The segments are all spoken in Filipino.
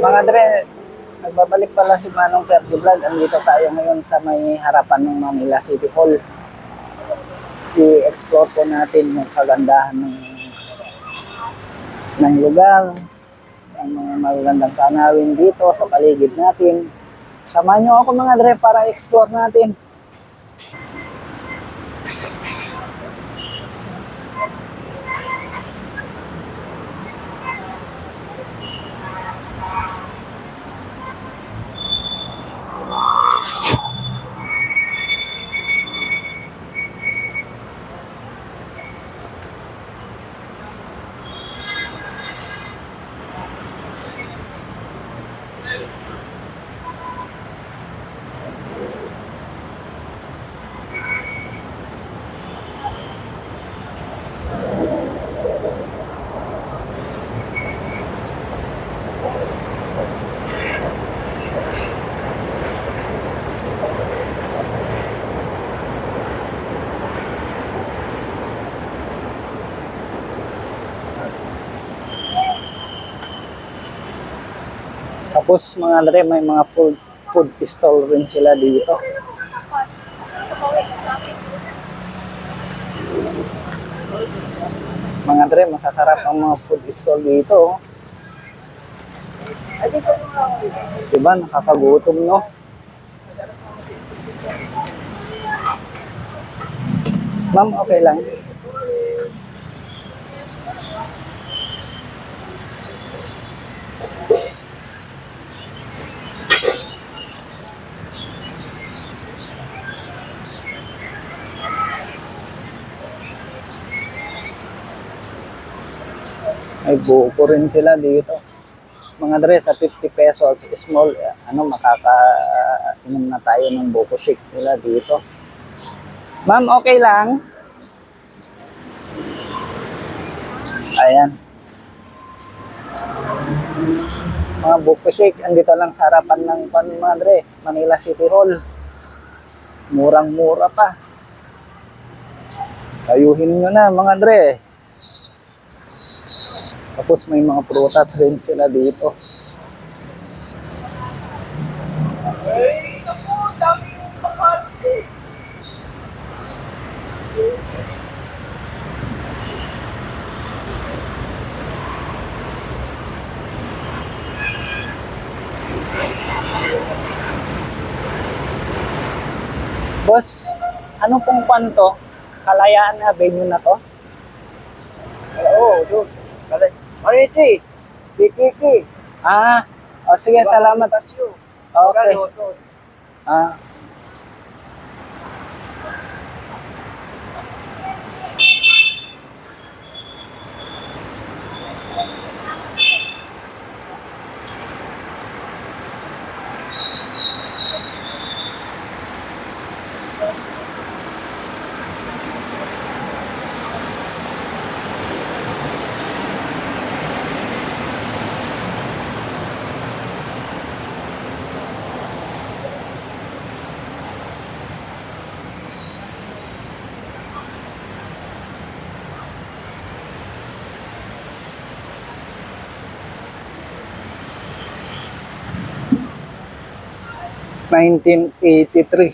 Mga dre, nagbabalik pala si Manong Ferdi Vlog. Andito tayo ngayon sa may harapan ng Manila City Hall. I-explore po natin yung kagandahan ng lugar, ang mga magagandang tanawin dito sa paligid natin. Samahan nyo ako mga dre para explore natin. Tapos mga dre, may mga food stall rin sila dito. Mga dre, masasarap ang mga food stall dito. Diba, nakakagutom, no? Ma'am, okay lang. May buko rin sila dito. Mga dre, sa 50 pesos, small, makakainom na tayo ng buko shake nila dito. Ma'am, okay lang? Ayan. Mga buko shake, andito lang sa harapan ng mga dre, Manila City Hall. Murang-mura pa. Ayuhin nyo na mga dre. Tapos may mga prutas rin sila dito. Ay, naku, daming kapatid. Boss, ano pong kwanto? Kalayaan Avenue na to? Oo, doon. Mariti, Bikiki. Sige, salamat. Okay. Ah, ...1983.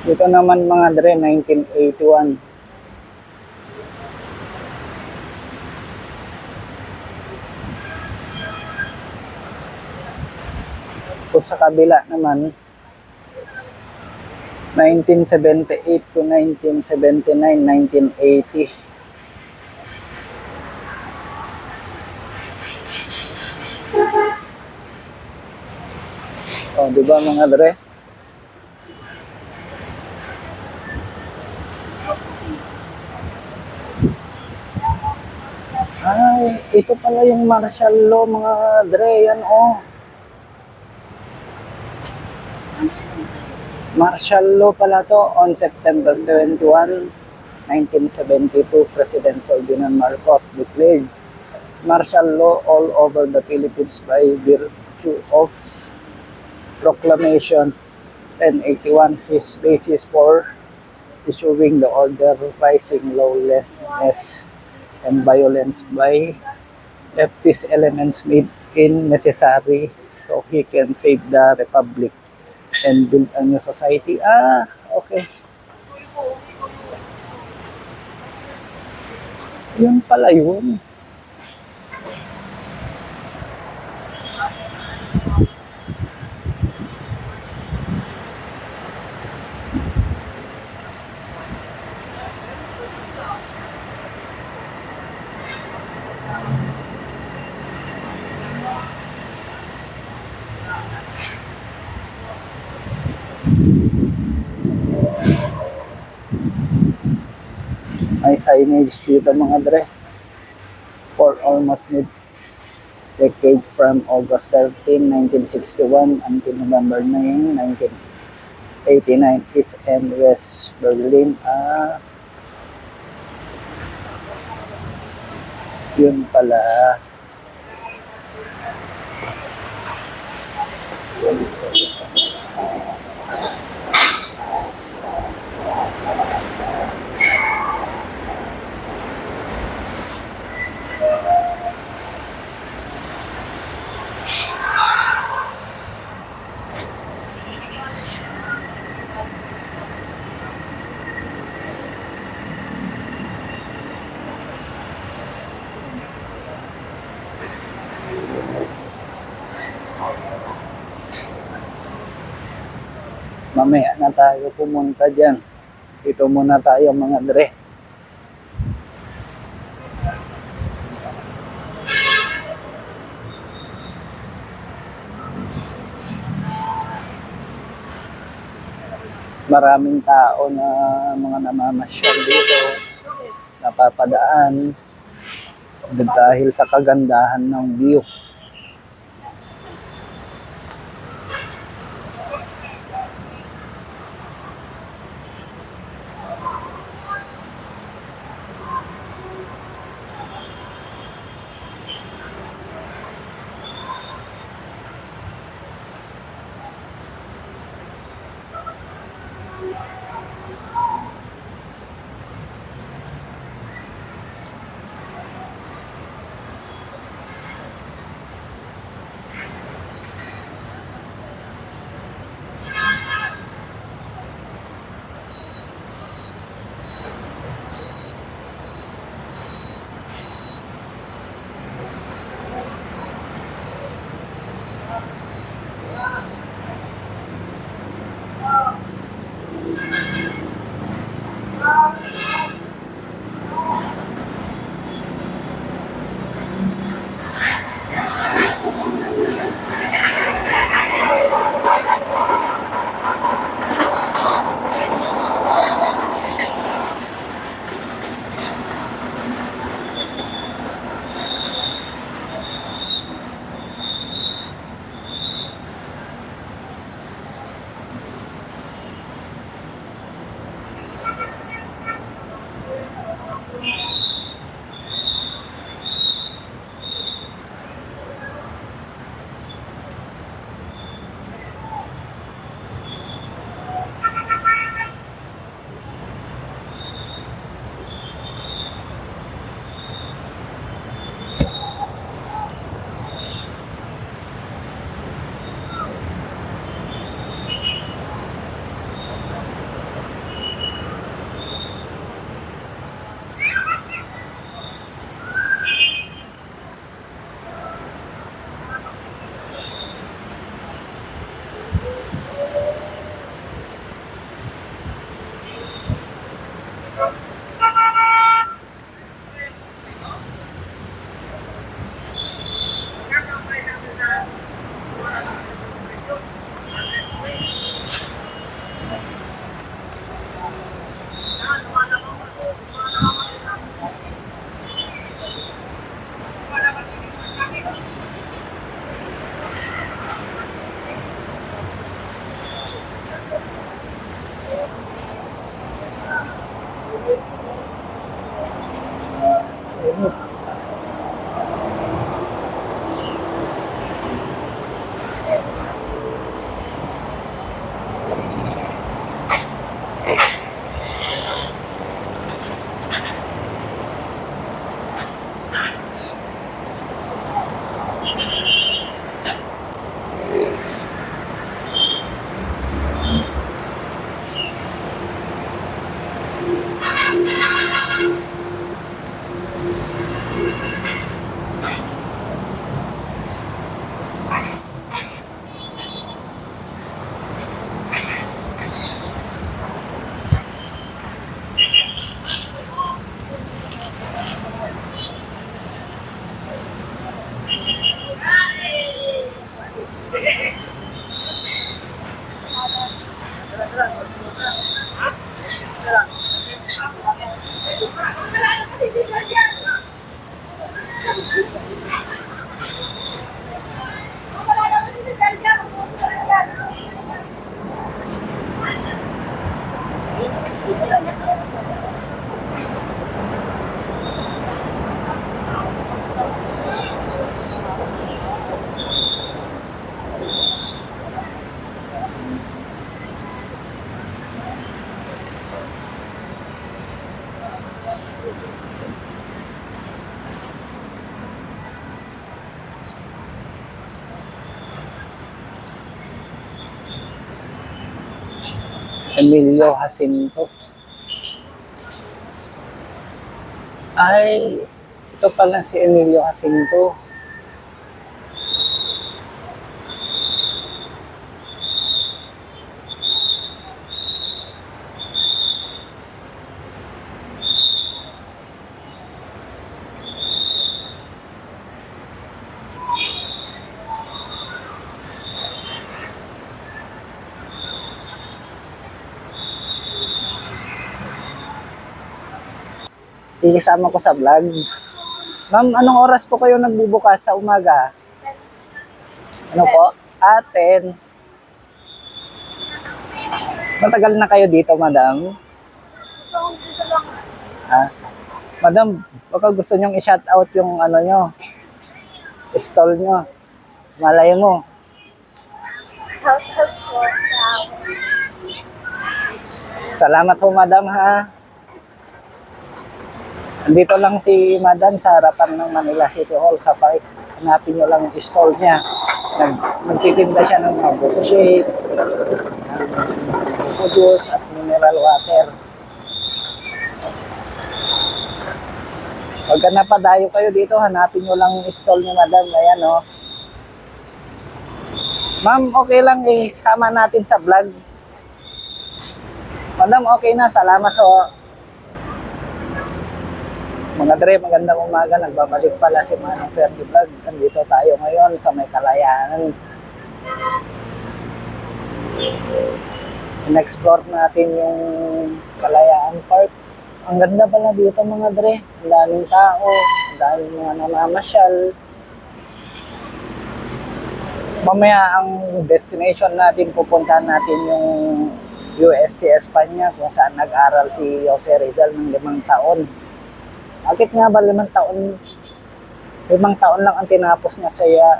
Dito naman mga dre, 1981. Tapos sa kabila naman, 1978 to 1979, 1980. Oh, di ba mga dre? Ay, ito pala yung martial law mga dre, yan oh. Martial law pala to on September 21, 1972, President Ferdinand Marcos declared martial law all over the Philippines by virtue of proclamation 1081, his basis for issuing the order rising lawlessness and violence by leftist elements made it necessary so he can save the republic and build a new society. Ah, okay. Yun pala yun. May signage dito mga dre. For almost mid decade from August 13, 1961 until November 9, 1989, East and West Berlin. Ah, yun pala. Mamaya na tayo pumunta dyan. Dito muna tayo mga dre. Maraming tao na mga namamasyal dito, napapadaan dahil sa kagandahan ng view. Emilio Jacinto. Ay, ito pala si Emilio Jacinto. Ikisama ko sa vlog. Ma'am, anong oras po kayo nagbubukas sa umaga? Ano po? 10. Matagal na kayo dito, madam? Ha? Madam, baka gusto nyong i-shout out yung ano nyo, stall nyo. Malay mo. Salamat po, madam, ha? Dito lang si madam sa harapan ng Manila City Hall sa park. Hanapin nyo lang yung stall niya. Magtitinda siya ng mga buko shake, buko juice at mineral water. Pagka napadayo kayo dito, hanapin nyo lang yung stall ni madam. Ayan, oh. Ma'am, okay lang isama natin sa vlog. Madam, okay na. Salamat ho. Mga dre, magandang umaga. Nagbabalik pala si Manong Ferdy Vlog. Nandito tayo ngayon sa may Kalayaan. In-explore natin yung Kalayaan Park. Ang ganda pala dito mga dre. Ang daming tao, ang daming mga namamasyal. Mamaya ang destination natin, pupuntahan natin yung UST Espanya kung saan nag-aral si Jose Rizal ng 5 taon. Bakit nga ba 5 taon? 5 taon lang ang tinapos niya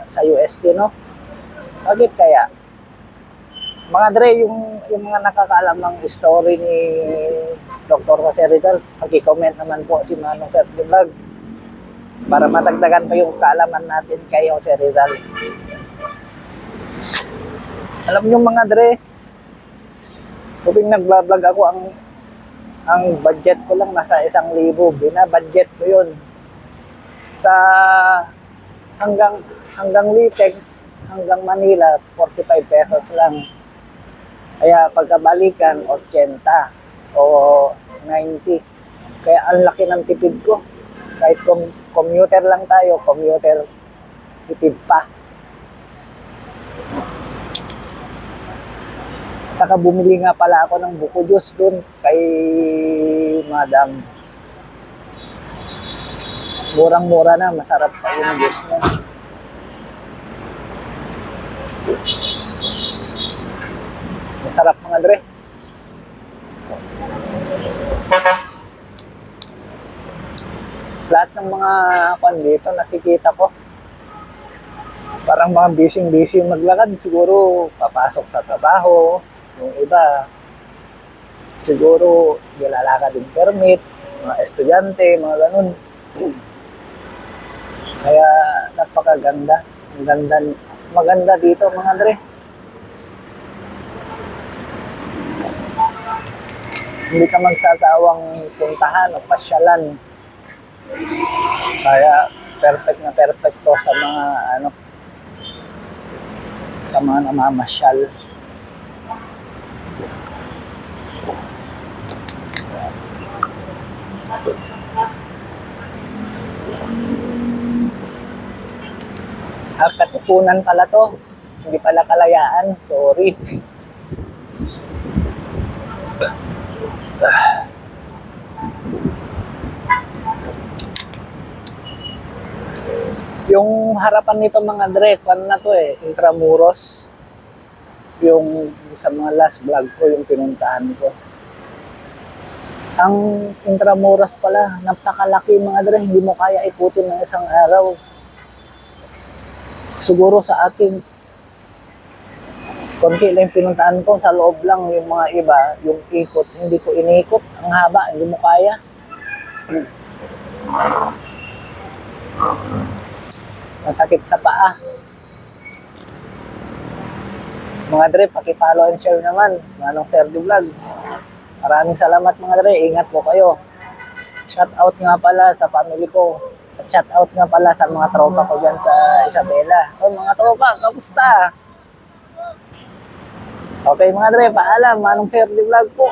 sa UST, no? Bakit kaya? Mga dre, yung mga nakakaalam ng story ni Dr. Jose Rizal, pag-comment naman po si Manong Ferdy Vlog para matagdagan pa yung kaalaman natin kay Jose Rizal. Alam niyo mga dre, tuwing nagbablog ako, ang budget ko lang nasa 1,000. Bina-budget ko yun sa hanggang Litex, hanggang Manila, 45 pesos lang. Kaya pagkabalikan, 80 o 90. Kaya ang laki ng tipid ko. Kahit commuter lang tayo, commuter tipid pa. Saka bumili nga pala ako ng buko juice dun kay madam. Murang-mura na, masarap pa yung juice niya. Masarap mga dre. Lahat ng mga kwan dito nakikita ko. Parang mga busy maglakad. Siguro papasok sa trabaho. Yung iba, siguro nilalakad yung permit, mga estudyante, mga ganun. Kaya napakaganda. Maganda dito mga dre. Hindi ka magsasawang puntahan o pasyalan. Kaya perfect na perfect to sa mga sa mga namamasyal. Katipunan pala to. Hindi pala Kalayaan. Sorry. Yung harapan nito mga dre, kwan na to Intramuros. Yung sa mga last vlog ko, yung pinuntahan ko. Ang Intramuros pala, napakalaki mga dre, hindi mo kaya ikutin ng isang araw. Siguro sa akin, konti lang yung pinuntahan ko, sa loob lang yung mga iba, yung ikot, hindi ko inikot, ang haba, hindi mo kaya. Ang sakit sa paa. Mga dre, paki-follow and share naman. Manong Ferdi Vlog. Maraming salamat mga dre. Ingat po kayo. Shout out nga pala sa family ko. At shout out nga pala sa mga tropa ko dyan sa Isabela. O mga tropa, kamusta? Okay mga dre, paalam. Manong Ferdi Vlog po.